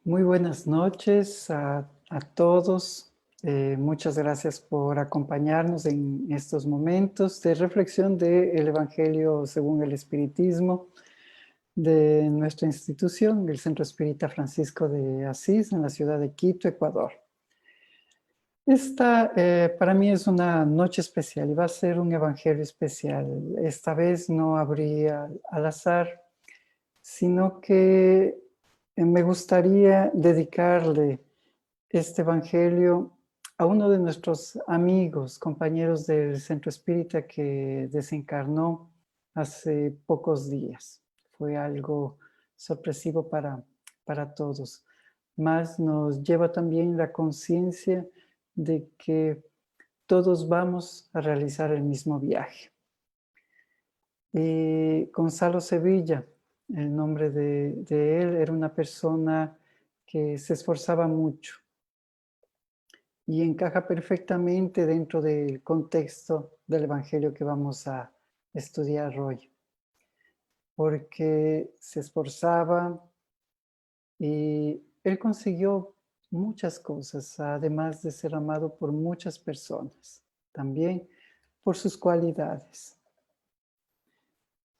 Muy buenas noches a todos. Muchas gracias por acompañarnos en estos momentos de reflexión del Evangelio según el Espiritismo de nuestra institución, el Centro Espírita Francisco de Asís, en la ciudad de Quito, Ecuador. Esta para mí es una noche especial y va a ser un Evangelio especial. Esta vez no habría al azar, sino que me gustaría dedicarle este evangelio a uno de nuestros amigos, compañeros del Centro Espírita que desencarnó hace pocos días. Fue algo sorpresivo para todos, mas nos lleva también la conciencia de que todos vamos a realizar el mismo viaje. Gonzalo Sevilla, el nombre de él, era una persona que se esforzaba mucho y encaja perfectamente dentro del contexto del Evangelio que vamos a estudiar hoy, porque se esforzaba y él consiguió muchas cosas, además de ser amado por muchas personas, también por sus cualidades.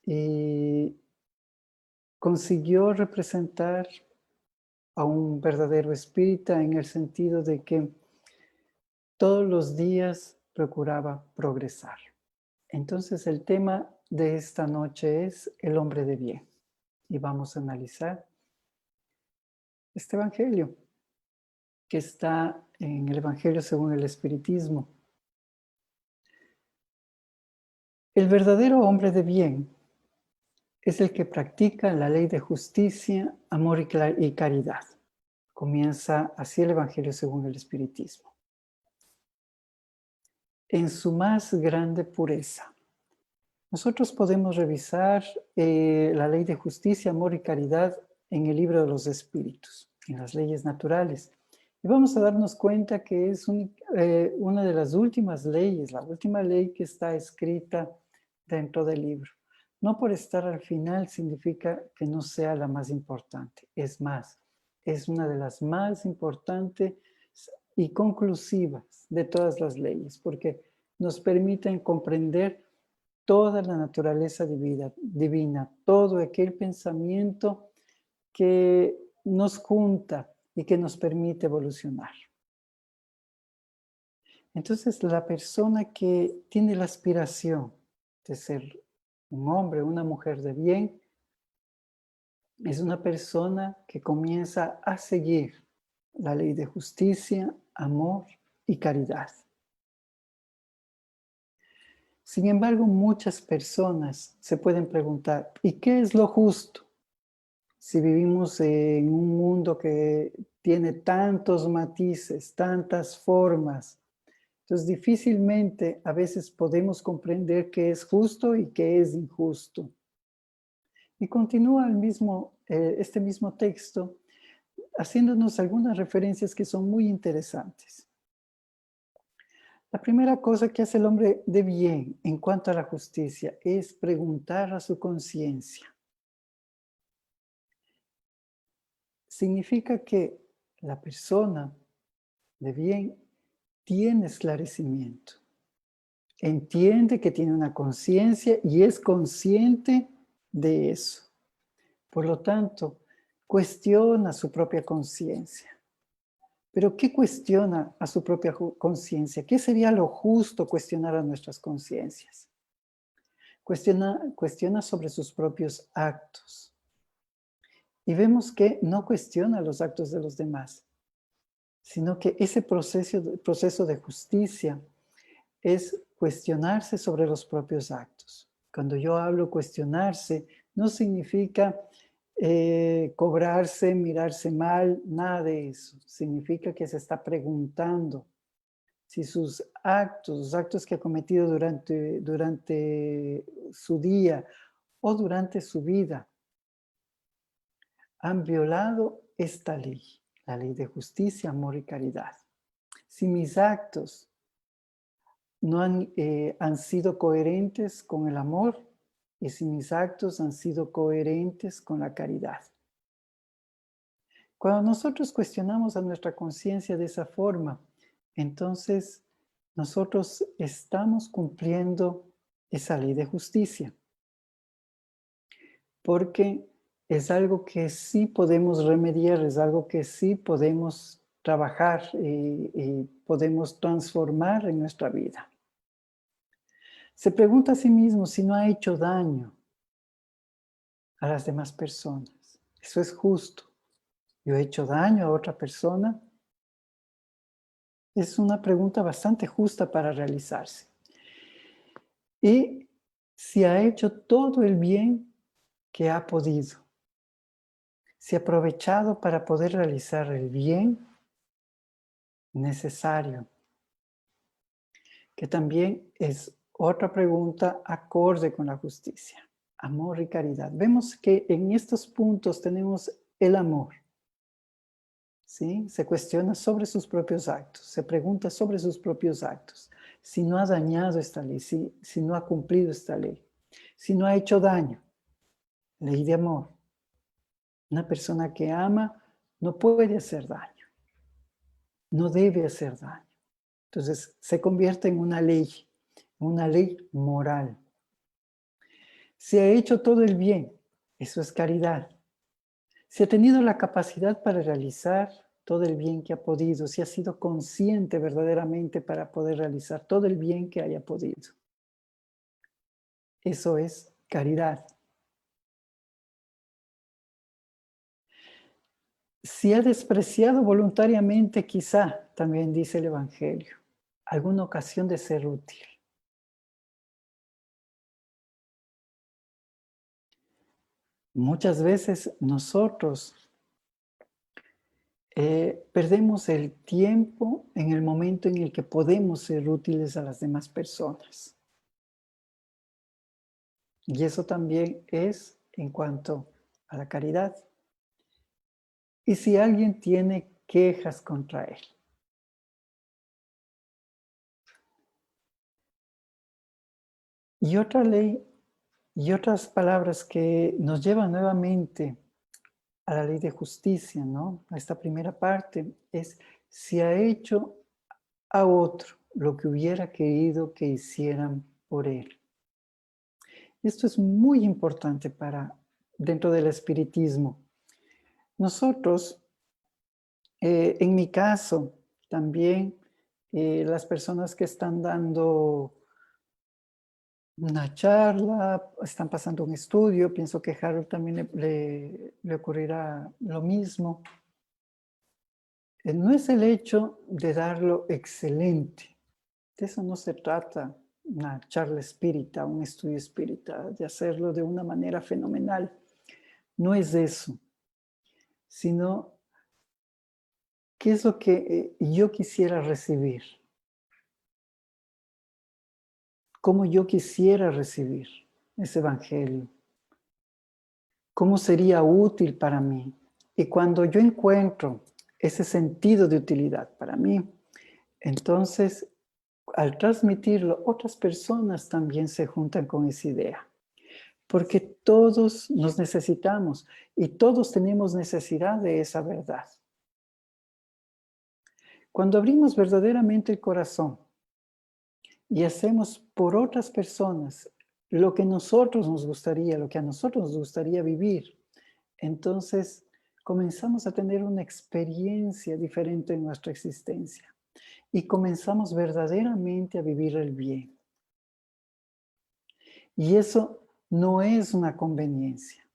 Y consiguió representar a un verdadero espírita en el sentido de que todos los días procuraba progresar. Entonces el tema de esta noche es el hombre de bien y vamos a analizar este evangelio que está en el Evangelio según el Espiritismo. El verdadero hombre de bien es el que practica la ley de justicia, amor y caridad. Comienza así el Evangelio según el Espiritismo. En su más grande pureza. Nosotros podemos revisar la ley de justicia, amor y caridad en el libro de los espíritus, en las leyes naturales. Y vamos a darnos cuenta que es una de las últimas leyes, la última ley que está escrita dentro del libro. No por estar al final significa que no sea la más importante. Es más, es una de las más importantes y conclusivas de todas las leyes, porque nos permiten comprender toda la naturaleza divina, todo aquel pensamiento que nos junta y que nos permite evolucionar. Entonces, la persona que tiene la aspiración de ser un hombre, una mujer de bien, es una persona que comienza a seguir la ley de justicia, amor y caridad. Sin embargo, muchas personas se pueden preguntar, ¿y qué es lo justo? Si vivimos en un mundo que tiene tantos matices, tantas formas, entonces difícilmente a veces podemos comprender qué es justo y qué es injusto. Y continúa este mismo texto haciéndonos algunas referencias que son muy interesantes. La primera cosa que hace el hombre de bien en cuanto a la justicia es preguntar a su conciencia. Significa que la persona de bien tiene esclarecimiento, entiende que tiene una conciencia y es consciente de eso. Por lo tanto, cuestiona su propia conciencia. ¿Pero qué cuestiona a su propia conciencia? ¿Qué sería lo justo cuestionar a nuestras conciencias? Cuestiona sobre sus propios actos. Y vemos que no cuestiona los actos de los demás, sino que ese proceso de justicia es cuestionarse sobre los propios actos. Cuando yo hablo cuestionarse, no significa cobrarse, mirarse mal, nada de eso. Significa que se está preguntando si sus actos, los actos que ha cometido durante su día o durante su vida, han violado esta ley, la ley de justicia, amor y caridad. Si mis actos no han sido coherentes con el amor y si mis actos han sido coherentes con la caridad. Cuando nosotros cuestionamos a nuestra conciencia de esa forma, entonces nosotros estamos cumpliendo esa ley de justicia, porque es algo que sí podemos remediar, es algo que sí podemos trabajar y podemos transformar en nuestra vida. Se pregunta a sí mismo si no ha hecho daño a las demás personas. ¿Eso es justo? ¿Yo he hecho daño a otra persona? Es una pregunta bastante justa para realizarse. Y si ha hecho todo el bien que ha podido, si ha aprovechado para poder realizar el bien necesario, que también es otra pregunta acorde con la justicia. Amor y caridad. Vemos que en estos puntos tenemos el amor. ¿Sí? Se cuestiona sobre sus propios actos, se pregunta sobre sus propios actos. Si no ha dañado esta ley, si no ha cumplido esta ley, si no ha hecho daño, ley de amor. Una persona que ama no puede hacer daño, no debe hacer daño. Entonces se convierte en una ley moral. Si ha hecho todo el bien, eso es caridad. Si ha tenido la capacidad para realizar todo el bien que ha podido, si ha sido consciente verdaderamente para poder realizar todo el bien que haya podido. Eso es caridad. Si ha despreciado voluntariamente, quizá, también dice el Evangelio, alguna ocasión de ser útil. Muchas veces nosotros perdemos el tiempo en el momento en el que podemos ser útiles a las demás personas. Y eso también es en cuanto a la caridad. Y si alguien tiene quejas contra él. Y otra ley y otras palabras que nos llevan nuevamente a la ley de justicia, ¿no? A esta primera parte es si ha hecho a otro lo que hubiera querido que hicieran por él. Esto es muy importante para dentro del espiritismo. Nosotros, en mi caso, también las personas que están dando una charla, están pasando un estudio, pienso que a Harold también le ocurrirá lo mismo. No es el hecho de darlo excelente, de eso no se trata una charla espírita, un estudio espírita, de hacerlo de una manera fenomenal. No es eso, sino qué es lo que yo quisiera recibir, cómo yo quisiera recibir ese evangelio, cómo sería útil para mí. Y cuando yo encuentro ese sentido de utilidad para mí, entonces al transmitirlo, otras personas también se juntan con esa idea. Porque todos nos necesitamos y todos tenemos necesidad de esa verdad. Cuando abrimos verdaderamente el corazón y hacemos por otras personas lo que nosotros nos gustaría, lo que a nosotros nos gustaría vivir, entonces comenzamos a tener una experiencia diferente en nuestra existencia y comenzamos verdaderamente a vivir el bien. Y eso no es una conveniencia.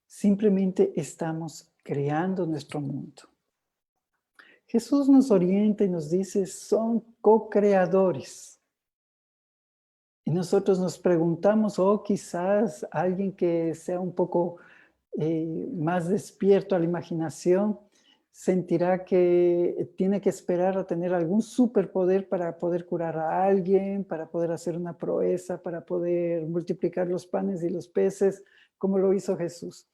Simplemente estamos creando nuestro mundo. Jesús nos orienta y nos dice, son co-creadores. Y nosotros nos preguntamos, quizás alguien que sea un poco más despierto a la imaginación, sentirá que tiene que esperar a tener algún superpoder para poder curar a alguien, para poder hacer una proeza, para poder multiplicar los panes y los peces, como lo hizo Jesús.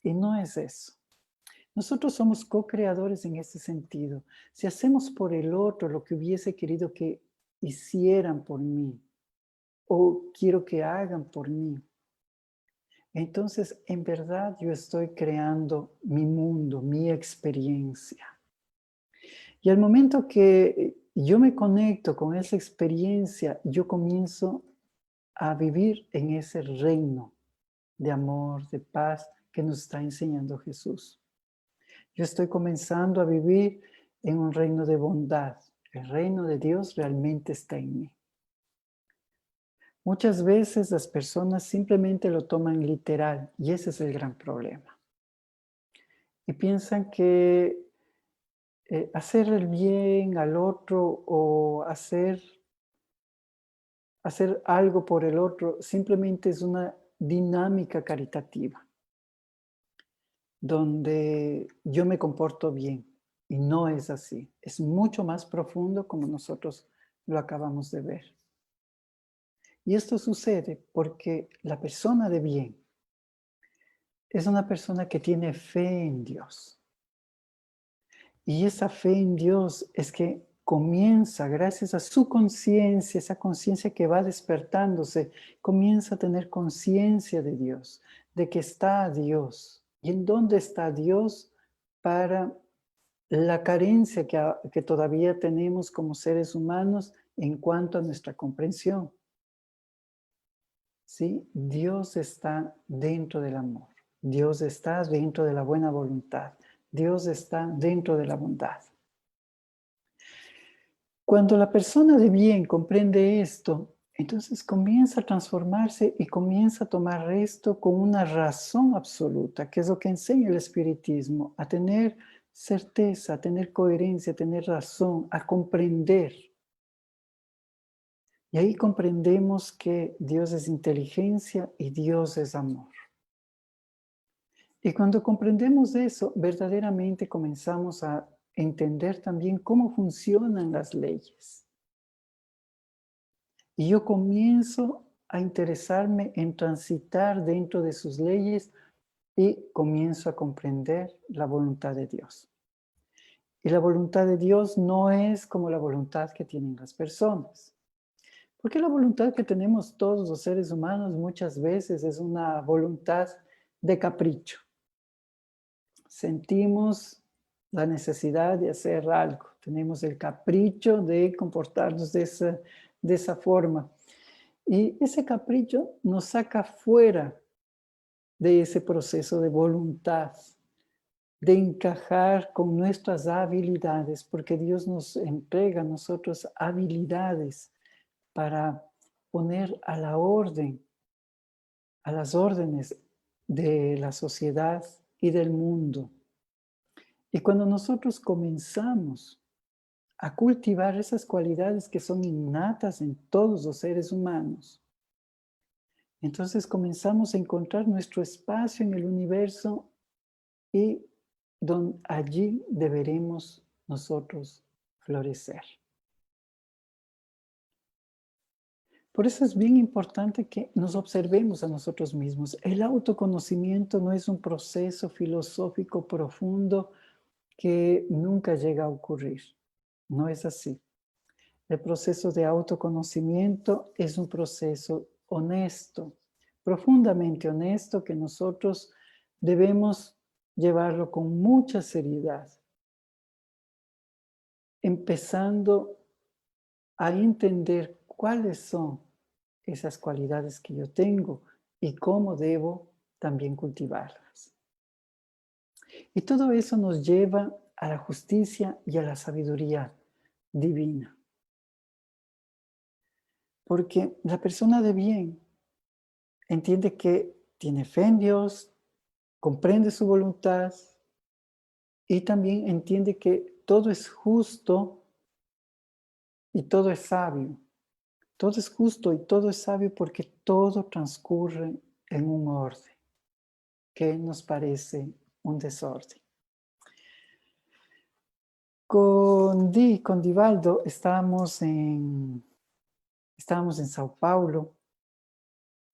Y no es eso. Nosotros somos co-creadores en ese sentido. Si hacemos por el otro lo que hubiese querido que hicieran por mí, o quiero que hagan por mí, entonces en verdad yo estoy creando mi mundo, mi experiencia. Y al momento que yo me conecto con esa experiencia, yo comienzo a vivir en ese reino de amor, de paz que nos está enseñando Jesús. Yo estoy comenzando a vivir en un reino de bondad. El reino de Dios realmente está en mí. Muchas veces las personas simplemente lo toman literal y ese es el gran problema. Y piensan que hacer el bien al otro o hacer algo por el otro simplemente es una dinámica caritativa, donde yo me comporto bien. Y no es así. Es mucho más profundo como nosotros lo acabamos de ver. Y esto sucede porque la persona de bien es una persona que tiene fe en Dios. Y esa fe en Dios es que comienza, gracias a su conciencia, esa conciencia que va despertándose, comienza a tener conciencia de Dios, de que está Dios. ¿Y en dónde está Dios para la carencia que todavía tenemos como seres humanos en cuanto a nuestra comprensión? ¿Sí? Dios está dentro del amor. Dios está dentro de la buena voluntad. Dios está dentro de la bondad. Cuando la persona de bien comprende esto, entonces comienza a transformarse y comienza a tomar esto con una razón absoluta, que es lo que enseña el espiritismo, a tener certeza, a tener coherencia, a tener razón, a comprender. Y ahí comprendemos que Dios es inteligencia y Dios es amor. Y cuando comprendemos eso, verdaderamente comenzamos a entender también cómo funcionan las leyes. Y yo comienzo a interesarme en transitar dentro de sus leyes y comienzo a comprender la voluntad de Dios. Y la voluntad de Dios no es como la voluntad que tienen las personas. Porque la voluntad que tenemos todos los seres humanos muchas veces es una voluntad de capricho. Sentimos la necesidad de hacer algo. Tenemos el capricho de comportarnos de esa forma. Y ese capricho nos saca fuera de ese proceso de voluntad, de encajar con nuestras habilidades, porque Dios nos entrega a nosotros habilidades para poner a la orden, a las órdenes de la sociedad y del mundo. Y cuando nosotros comenzamos a cultivar esas cualidades que son innatas en todos los seres humanos, entonces comenzamos a encontrar nuestro espacio en el universo y allí deberemos nosotros florecer. Por eso es bien importante que nos observemos a nosotros mismos. El autoconocimiento no es un proceso filosófico profundo que nunca llega a ocurrir. No es así. El proceso de autoconocimiento es un proceso honesto, profundamente honesto, que nosotros debemos llevarlo con mucha seriedad, empezando a entender cuáles son esas cualidades que yo tengo y cómo debo también cultivarlas. Y todo eso nos lleva a la justicia y a la sabiduría divina. Porque la persona de bien entiende que tiene fe en Dios, comprende su voluntad y también entiende que todo es justo y todo es sabio. Todo es justo y todo es sabio porque todo transcurre en un orden que nos parece un desorden. Con Divaldo estábamos en Sao Paulo.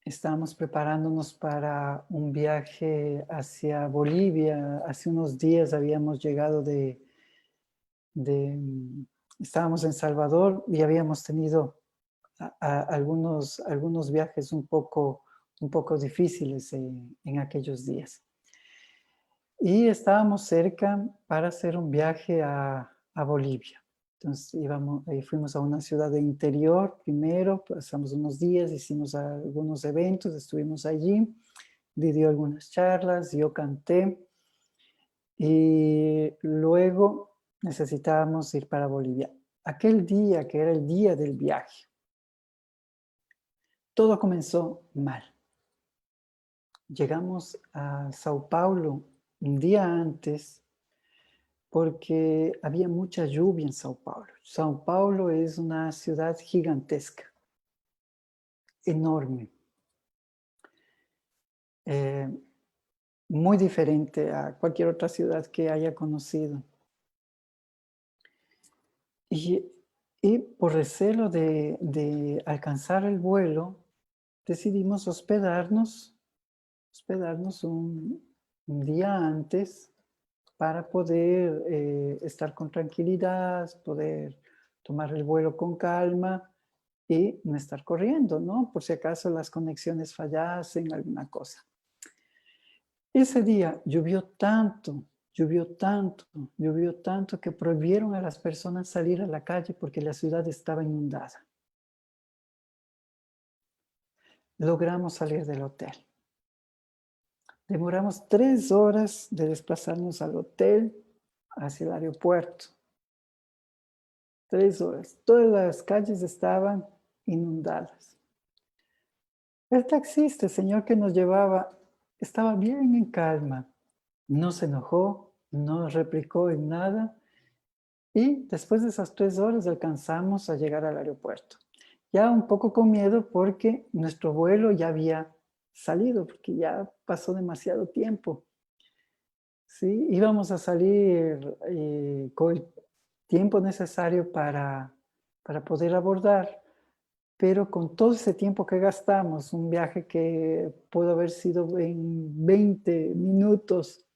Estábamos preparándonos para un viaje hacia Bolivia. Hace unos días habíamos llegado estábamos en Salvador y habíamos tenido algunos viajes un poco un poco difíciles en aquellos días. Y estábamos cerca para hacer un viaje a Bolivia. Entonces fuimos a una ciudad de interior primero, pasamos unos días, hicimos algunos eventos, estuvimos allí, dio algunas charlas, yo canté y luego necesitábamos ir para Bolivia. Aquel día, que era el día del viaje, todo comenzó mal. Llegamos a Sao Paulo un día antes porque había mucha lluvia en Sao Paulo. Sao Paulo es una ciudad gigantesca, enorme, muy diferente a cualquier otra ciudad que haya conocido. Y por recelo de alcanzar el vuelo, decidimos hospedarnos un día antes para poder estar con tranquilidad, poder tomar el vuelo con calma y no estar corriendo, ¿no? Por si acaso las conexiones fallasen, alguna cosa. Ese día llovió tanto que prohibieron a las personas salir a la calle porque la ciudad estaba inundada. Logramos salir del hotel. Demoramos 3 horas de desplazarnos al hotel hacia el aeropuerto. 3 horas. Todas las calles estaban inundadas. El taxista, el señor que nos llevaba, estaba bien en calma. No se enojó, no replicó en nada. Y después de esas 3 horas alcanzamos a llegar al aeropuerto. Ya un poco con miedo porque nuestro vuelo ya había salido, porque ya pasó demasiado tiempo. Sí, íbamos a salir con el tiempo necesario para poder abordar, pero con todo ese tiempo que gastamos, un viaje que pudo haber sido en 20 minutos,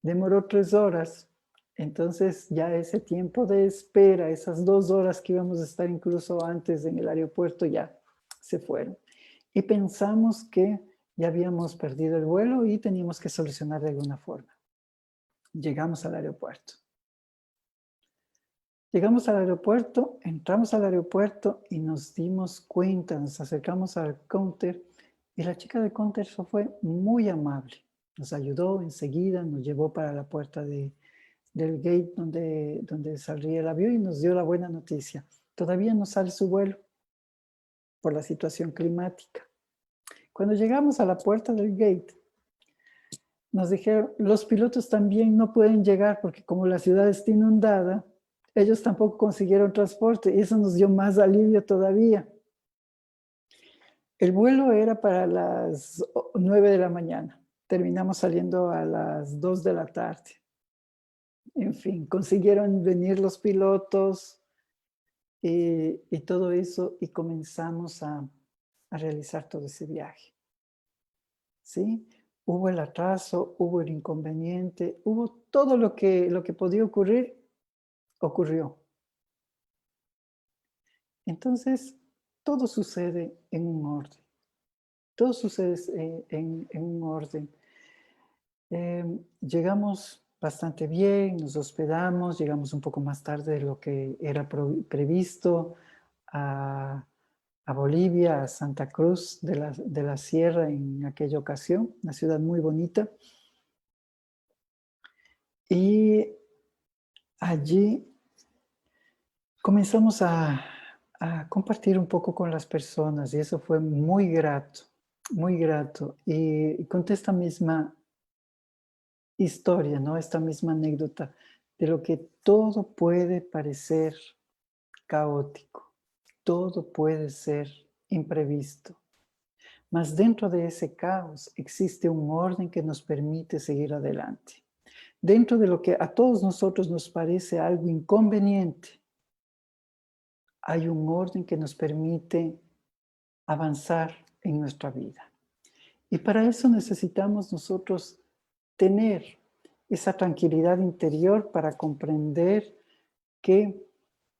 demoró 3 horas. Entonces ya ese tiempo de espera, esas 2 horas que íbamos a estar incluso antes en el aeropuerto ya se fueron. Y pensamos que ya habíamos perdido el vuelo y teníamos que solucionar de alguna forma. Llegamos al aeropuerto. Llegamos al aeropuerto, entramos al aeropuerto y nos dimos cuenta, nos acercamos al counter y la chica del counter fue muy amable. Nos ayudó enseguida, nos llevó para la puerta del gate donde salía el avión y nos dio la buena noticia. Todavía no sale su vuelo por la situación climática. Cuando llegamos a la puerta del gate, nos dijeron, los pilotos también no pueden llegar porque como la ciudad está inundada, ellos tampoco consiguieron transporte y eso nos dio más alivio todavía. El vuelo era para las 9 de la mañana. Terminamos saliendo a las 2 de la tarde. En fin, consiguieron venir los pilotos y todo eso y comenzamos a realizar todo ese viaje. ¿Sí? Hubo el atraso, hubo el inconveniente, hubo todo lo que podía ocurrir, ocurrió. Entonces, todo sucede en un orden. Todo sucede en un orden. Llegamos bastante bien, nos hospedamos, llegamos un poco más tarde de lo que era previsto a Bolivia, a Santa Cruz de la Sierra en aquella ocasión, una ciudad muy bonita. Y allí comenzamos a compartir un poco con las personas y eso fue muy grato, muy grato. Y con esta misma historia, ¿no? Esta misma anécdota de lo que todo puede parecer caótico, todo puede ser imprevisto, mas dentro de ese caos existe un orden que nos permite seguir adelante. Dentro de lo que a todos nosotros nos parece algo inconveniente, hay un orden que nos permite avanzar en nuestra vida. Y para eso necesitamos nosotros tener esa tranquilidad interior para comprender que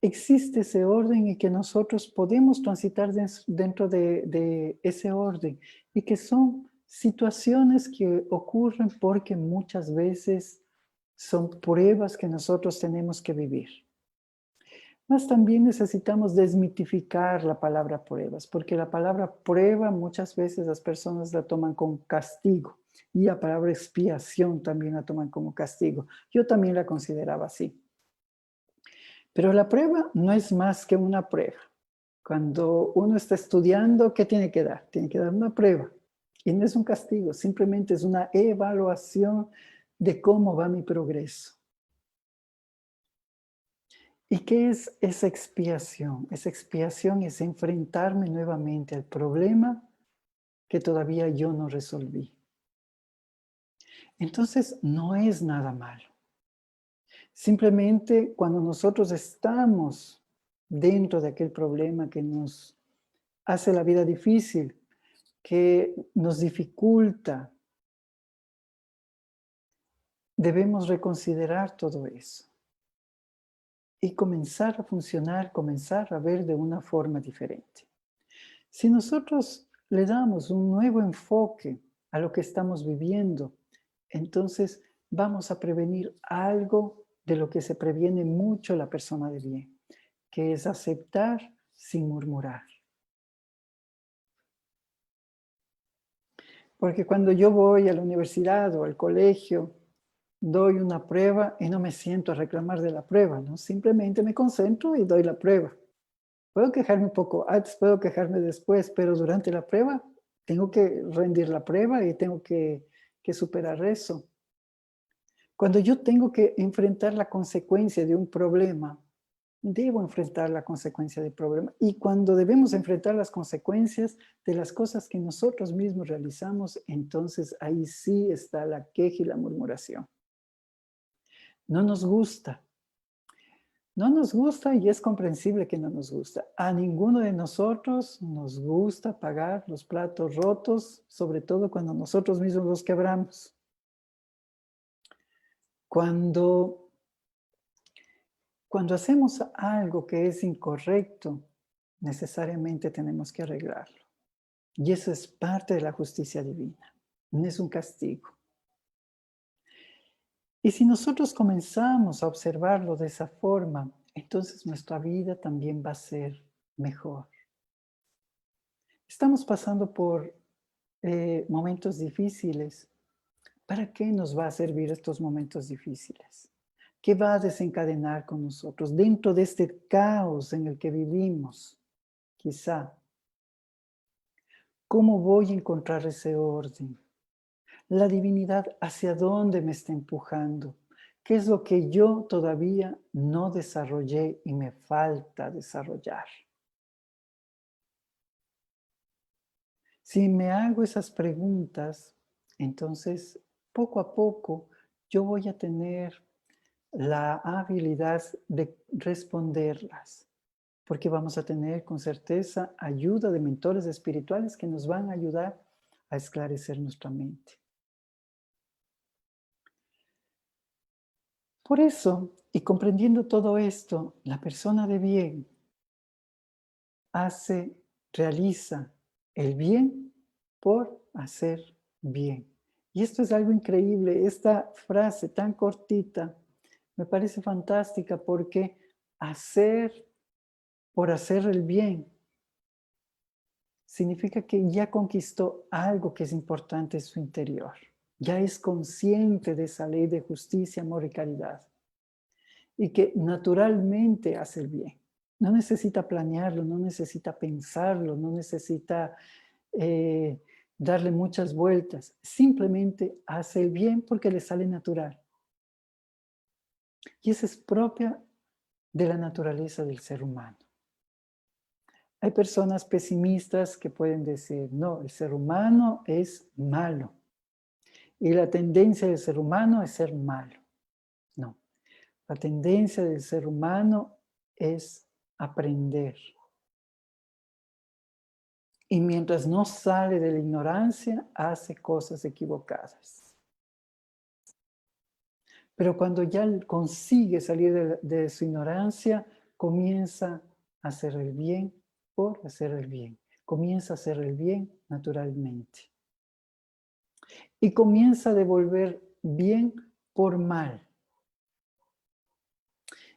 existe ese orden y que nosotros podemos transitar dentro de ese orden y que son situaciones que ocurren porque muchas veces son pruebas que nosotros tenemos que vivir. Mas también necesitamos desmitificar la palabra pruebas, porque la palabra prueba muchas veces las personas la toman como castigo y la palabra expiación también la toman como castigo. Yo también la consideraba así. Pero la prueba no es más que una prueba. Cuando uno está estudiando, ¿qué tiene que dar? Tiene que dar una prueba. Y no es un castigo, simplemente es una evaluación de cómo va mi progreso. ¿Y qué es esa expiación? Esa expiación es enfrentarme nuevamente al problema que todavía yo no resolví. Entonces, no es nada malo. Simplemente cuando nosotros estamos dentro de aquel problema que nos hace la vida difícil, que nos dificulta, debemos reconsiderar todo eso y comenzar a funcionar, comenzar a ver de una forma diferente. Si nosotros le damos un nuevo enfoque a lo que estamos viviendo, entonces vamos a prevenir algo de lo que se previene mucho la persona de bien, que es aceptar sin murmurar. Porque cuando yo voy a la universidad o al colegio, doy una prueba y no me siento a reclamar de la prueba, ¿no? Simplemente me concentro y doy la prueba. Puedo quejarme un poco antes, puedo quejarme después, pero durante la prueba tengo que rendir la prueba y tengo que superar eso. Cuando yo tengo que enfrentar la consecuencia de un problema, debo enfrentar la consecuencia del problema. Y cuando debemos enfrentar las consecuencias de las cosas que nosotros mismos realizamos, entonces ahí sí está la queja y la murmuración. No nos gusta. No nos gusta y es comprensible que no nos gusta. A ninguno de nosotros nos gusta pagar los platos rotos, sobre todo cuando nosotros mismos los quebramos. Cuando hacemos algo que es incorrecto, necesariamente tenemos que arreglarlo. Y eso es parte de la justicia divina, no es un castigo. Y si nosotros comenzamos a observarlo de esa forma, entonces nuestra vida también va a ser mejor. Estamos pasando por momentos difíciles. ¿Para qué nos va a servir estos momentos difíciles? ¿Qué va a desencadenar con nosotros dentro de este caos en el que vivimos? Quizá. ¿Cómo voy a encontrar ese orden? La divinidad, ¿hacia dónde me está empujando? ¿Qué es lo que yo todavía no desarrollé y me falta desarrollar? Si me hago esas preguntas, entonces poco a poco yo voy a tener la habilidad de responderlas, porque vamos a tener con certeza ayuda de mentores espirituales que nos van a ayudar a esclarecer nuestra mente. Por eso, y comprendiendo todo esto, la persona de bien realiza el bien por hacer bien. Y esto es algo increíble. Esta frase tan cortita me parece fantástica porque hacer por hacer el bien significa que ya conquistó algo que es importante en su interior. Ya es consciente de esa ley de justicia, amor y caridad. Y que naturalmente hace el bien. No necesita planearlo, no necesita pensarlo, no necesita darle muchas vueltas. Simplemente hace el bien porque le sale natural. Y esa es propia de la naturaleza del ser humano. Hay personas pesimistas que pueden decir, no, el ser humano es malo. Y la tendencia del ser humano es ser malo. No, la tendencia del ser humano es aprender. Y mientras no sale de la ignorancia, hace cosas equivocadas. Pero cuando ya consigue salir de su ignorancia, comienza a hacer el bien por hacer el bien. Comienza a hacer el bien naturalmente. Y comienza a devolver bien por mal.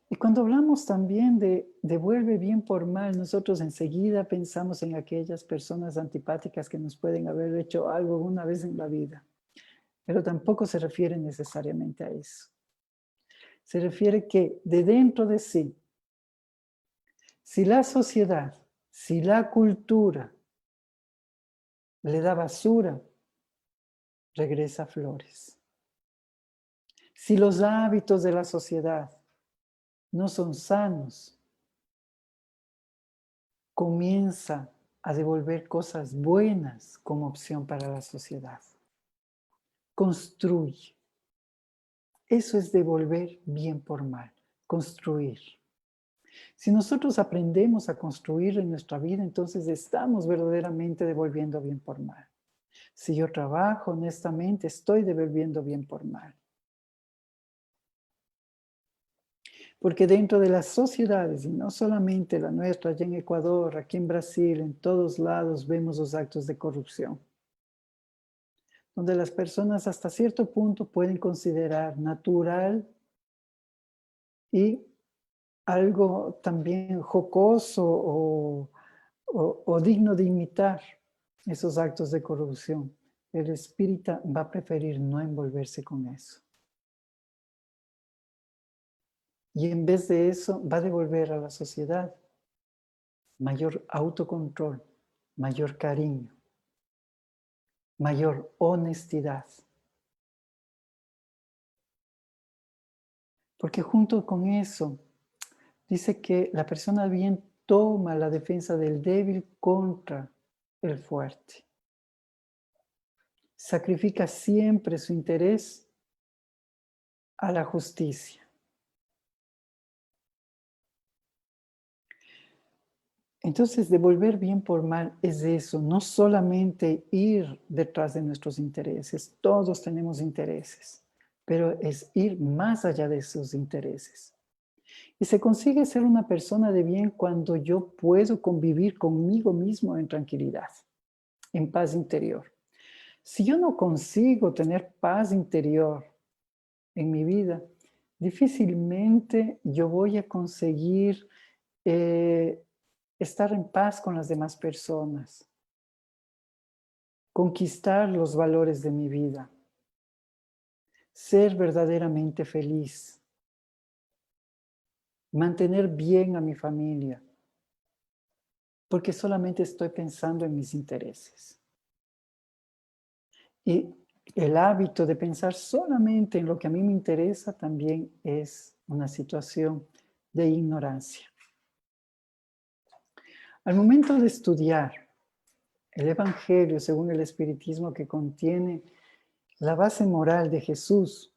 Y cuando hablamos también de devuelve bien por mal, nosotros enseguida pensamos en aquellas personas antipáticas que nos pueden haber hecho algo una vez en la vida. Pero tampoco se refiere necesariamente a eso. Se refiere que de dentro de sí, si la sociedad, si la cultura le da basura, regresa flores. Si los hábitos de la sociedad no son sanos, comienza a devolver cosas buenas como opción para la sociedad. Construye. Eso es devolver bien por mal, construir. Si nosotros aprendemos a construir en nuestra vida, entonces estamos verdaderamente devolviendo bien por mal. Si yo trabajo honestamente, estoy devolviendo bien por mal. Porque dentro de las sociedades, y no solamente la nuestra, allá en Ecuador, aquí en Brasil, en todos lados vemos los actos de corrupción, donde las personas hasta cierto punto pueden considerar natural y algo también jocoso o digno de imitar esos actos de corrupción. El espírita va a preferir no envolverse con eso. Y en vez de eso, va a devolver a la sociedad mayor autocontrol, mayor cariño, mayor honestidad. Porque junto con eso, dice que la persona bien toma la defensa del débil contra el fuerte. Sacrifica siempre su interés a la justicia. Entonces, devolver bien por mal es eso, no solamente ir detrás de nuestros intereses, todos tenemos intereses, pero es ir más allá de esos intereses. Y se consigue ser una persona de bien cuando yo puedo convivir conmigo mismo en tranquilidad, en paz interior. Si yo no consigo tener paz interior en mi vida, difícilmente yo voy a conseguir estar en paz con las demás personas, conquistar los valores de mi vida, ser verdaderamente feliz, mantener bien a mi familia, porque solamente estoy pensando en mis intereses. Y el hábito de pensar solamente en lo que a mí me interesa también es una situación de ignorancia. Al momento de estudiar el Evangelio según el Espiritismo, que contiene la base moral de Jesús,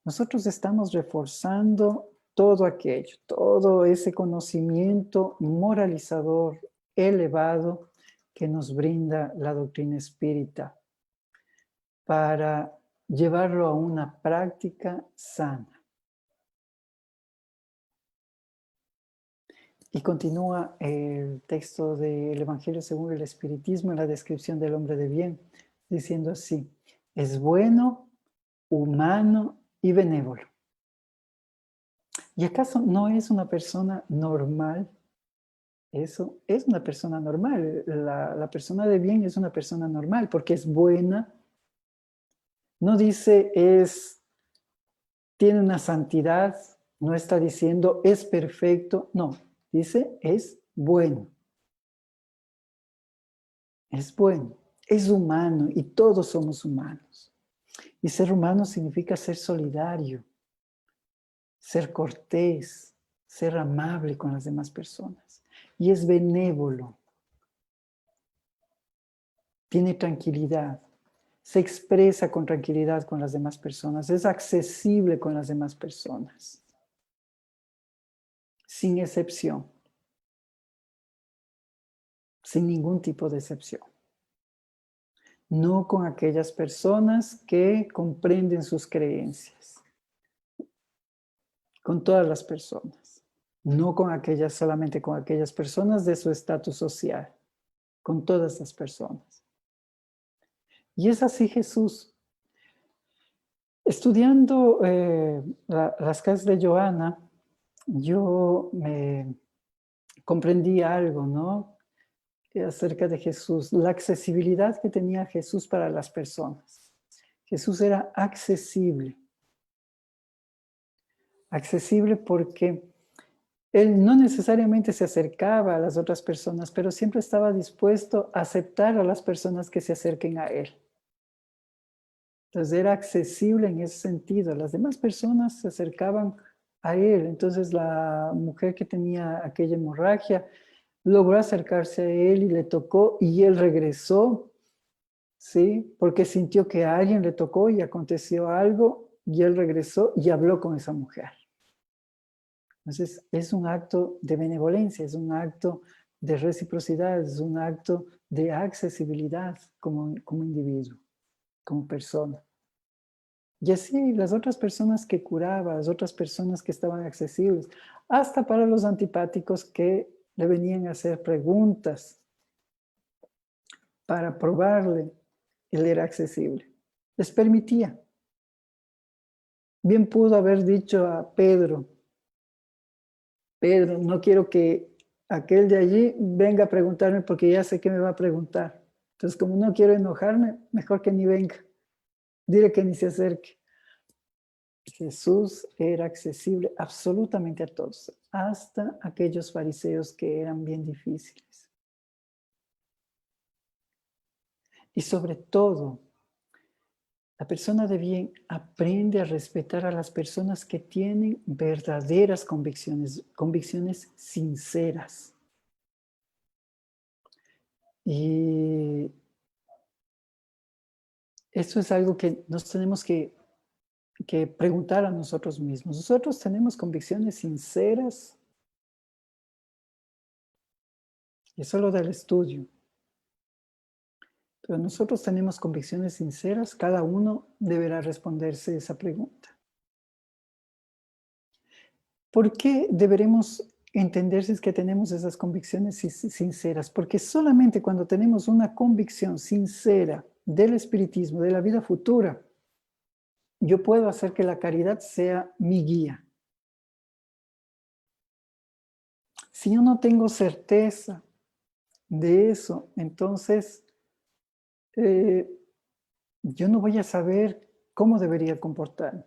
nosotros estamos reforzando todo aquello, todo ese conocimiento moralizador elevado que nos brinda la doctrina espírita para llevarlo a una práctica sana. Y continúa el texto del Evangelio según el Espiritismo en la descripción del hombre de bien, diciendo así: es bueno, humano y benévolo. ¿Y acaso no es una persona normal? Eso es una persona normal. La persona de bien es una persona normal porque es buena. No dice tiene una santidad, no está diciendo es perfecto, no, dice es bueno. Es bueno, es humano y todos somos humanos. Y ser humano significa ser solidario, ser cortés, ser amable con las demás personas. Y es benévolo, tiene tranquilidad, se expresa con tranquilidad con las demás personas, es accesible con las demás personas, sin excepción, sin ningún tipo de excepción. No con aquellas personas que comprenden sus creencias, con todas las personas. no con aquellas, solamente con aquellas personas de su estatus social, con todas las personas. Y es así Jesús. Estudiando las clases de Johanna, yo me comprendí algo, ¿no? Acerca de Jesús, la accesibilidad que tenía Jesús para las personas. Jesús era accesible. Accesible porque él no necesariamente se acercaba a las otras personas, pero siempre estaba dispuesto a aceptar a las personas que se acerquen a él. Entonces era accesible en ese sentido. Las demás personas se acercaban a él. Entonces la mujer que tenía aquella hemorragia logró acercarse a él y le tocó y él regresó, ¿sí? Porque sintió que a alguien le tocó y aconteció algo y él regresó y habló con esa mujer. Entonces es un acto de benevolencia, es un acto de reciprocidad, es un acto de accesibilidad como individuo, como persona. Y así las otras personas que curaba, las otras personas que estaban accesibles, hasta para los antipáticos que le venían a hacer preguntas para probarle, él era accesible. Les permitía. Bien pudo haber dicho a Pedro, Pedro, no quiero que aquel de allí venga a preguntarme porque ya sé que me va a preguntar. Entonces, como no quiero enojarme, mejor que ni venga. Dile que ni se acerque. Jesús era accesible absolutamente a todos, hasta aquellos fariseos que eran bien difíciles. Y sobre todo, la persona de bien aprende a respetar a las personas que tienen verdaderas convicciones, convicciones sinceras. Y eso es algo que nos tenemos que preguntar a nosotros mismos. ¿Nosotros tenemos convicciones sinceras? Y eso lo del estudio. Pero nosotros tenemos convicciones sinceras, cada uno deberá responderse esa pregunta. ¿Por qué deberemos entender si es que tenemos esas convicciones sinceras? Porque solamente cuando tenemos una convicción sincera del espiritismo, de la vida futura, yo puedo hacer que la caridad sea mi guía. Si yo no tengo certeza de eso, entonces yo no voy a saber cómo debería comportarme.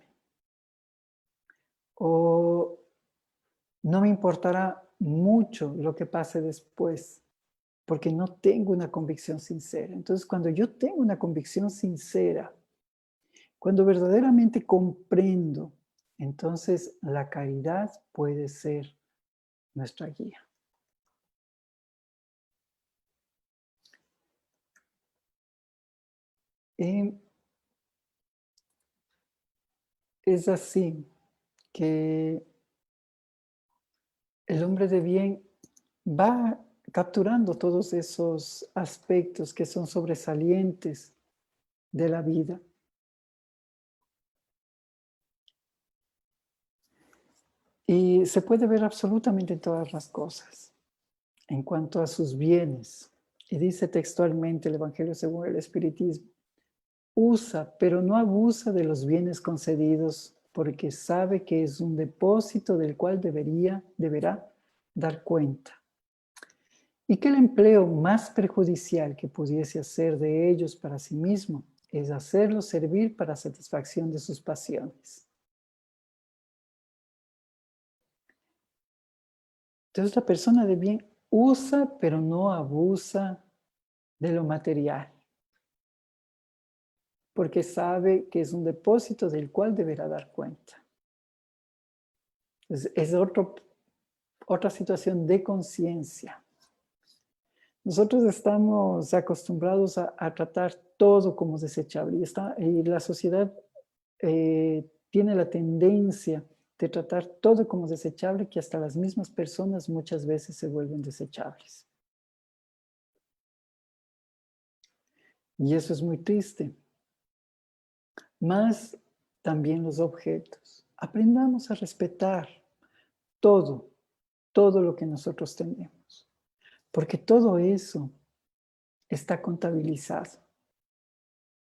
O no me importará mucho lo que pase después, porque no tengo una convicción sincera. Entonces, cuando yo tengo una convicción sincera, cuando verdaderamente comprendo, entonces la caridad puede ser nuestra guía. Es así que el hombre de bien va capturando todos esos aspectos que son sobresalientes de la vida. Y se puede ver absolutamente en todas las cosas, en cuanto a sus bienes. Y dice textualmente el Evangelio según el Espiritismo, usa, pero no abusa de los bienes concedidos porque sabe que es un depósito del cual deberá dar cuenta. Y que el empleo más perjudicial que pudiese hacer de ellos para sí mismo es hacerlos servir para satisfacción de sus pasiones. Entonces la persona de bien usa, pero no abusa de lo material, porque sabe que es un depósito del cual deberá dar cuenta. Entonces, es otra situación de conciencia. Nosotros estamos acostumbrados a tratar todo como desechable y la sociedad tiene la tendencia de tratar todo como desechable, que hasta las mismas personas muchas veces se vuelven desechables. Y eso es muy triste. Más también los objetos. Aprendamos a respetar todo, todo lo que nosotros tenemos. Porque todo eso está contabilizado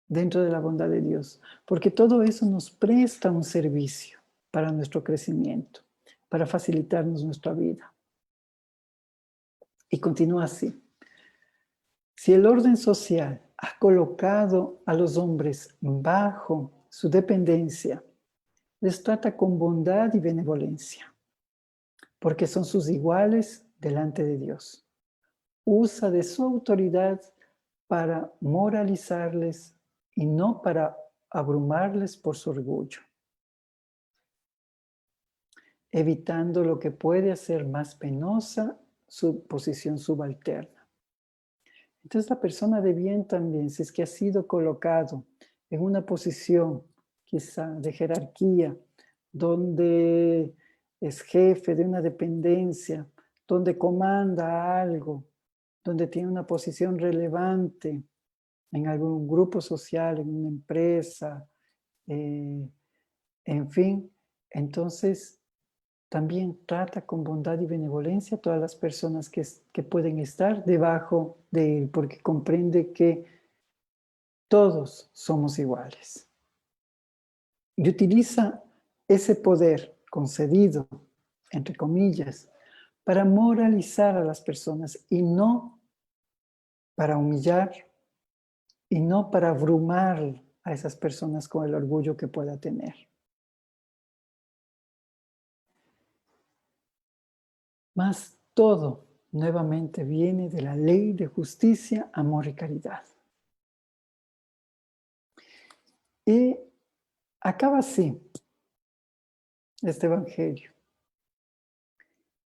dentro de la bondad de Dios. Porque todo eso nos presta un servicio para nuestro crecimiento, para facilitarnos nuestra vida. Y continúa así. Si el orden social ha colocado a los hombres bajo su dependencia, les trata con bondad y benevolencia, porque son sus iguales delante de Dios. Usa de su autoridad para moralizarles y no para abrumarles por su orgullo, evitando lo que puede hacer más penosa su posición subalterna. Entonces la persona de bien también, si es que ha sido colocado en una posición quizá de jerarquía, donde es jefe de una dependencia, donde comanda algo, donde tiene una posición relevante en algún grupo social, en una empresa, en fin, entonces también trata con bondad y benevolencia a todas las personas que pueden estar debajo de él, porque comprende que todos somos iguales. Y utiliza ese poder concedido, entre comillas, para moralizar a las personas y no para humillar y no para abrumar a esas personas con el orgullo que pueda tener. Mas todo nuevamente viene de la ley de justicia, amor y caridad. Y acaba así este evangelio,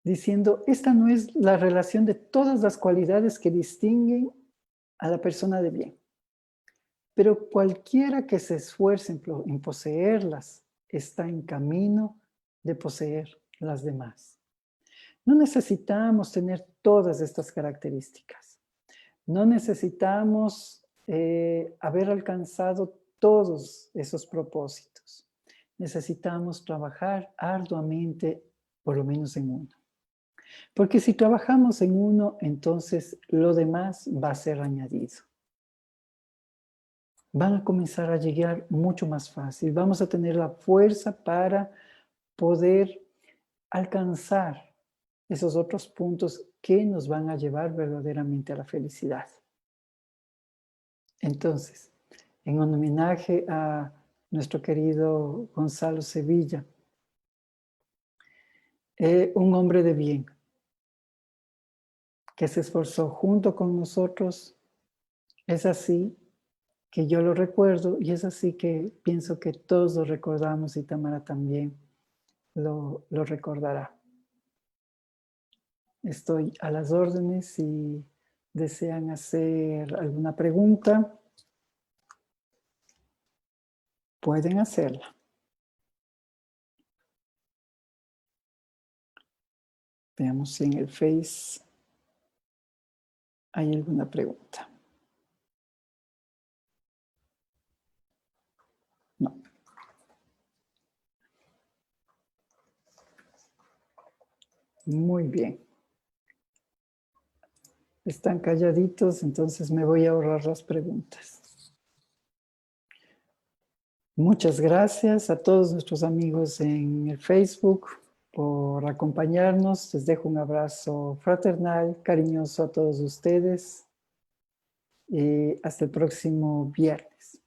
diciendo, esta no es la relación de todas las cualidades que distinguen a la persona de bien, pero cualquiera que se esfuerce en poseerlas está en camino de poseer las demás. No necesitamos tener todas estas características. No necesitamos haber alcanzado todos esos propósitos. Necesitamos trabajar arduamente, por lo menos en uno. Porque si trabajamos en uno, entonces lo demás va a ser añadido. Van a comenzar a llegar mucho más fácil. Vamos a tener la fuerza para poder alcanzar esos otros puntos que nos van a llevar verdaderamente a la felicidad. Entonces, en homenaje a nuestro querido Gonzalo Sevilla, un hombre de bien, que se esforzó junto con nosotros, es así que yo lo recuerdo y es así que pienso que todos lo recordamos y Tamara también lo recordará. Estoy a las órdenes si desean hacer alguna pregunta, pueden hacerla. Veamos si en el Face hay alguna pregunta. No. Muy bien. Están calladitos, entonces me voy a ahorrar las preguntas. Muchas gracias a todos nuestros amigos en el Facebook por acompañarnos. Les dejo un abrazo fraternal, cariñoso a todos ustedes y hasta el próximo viernes.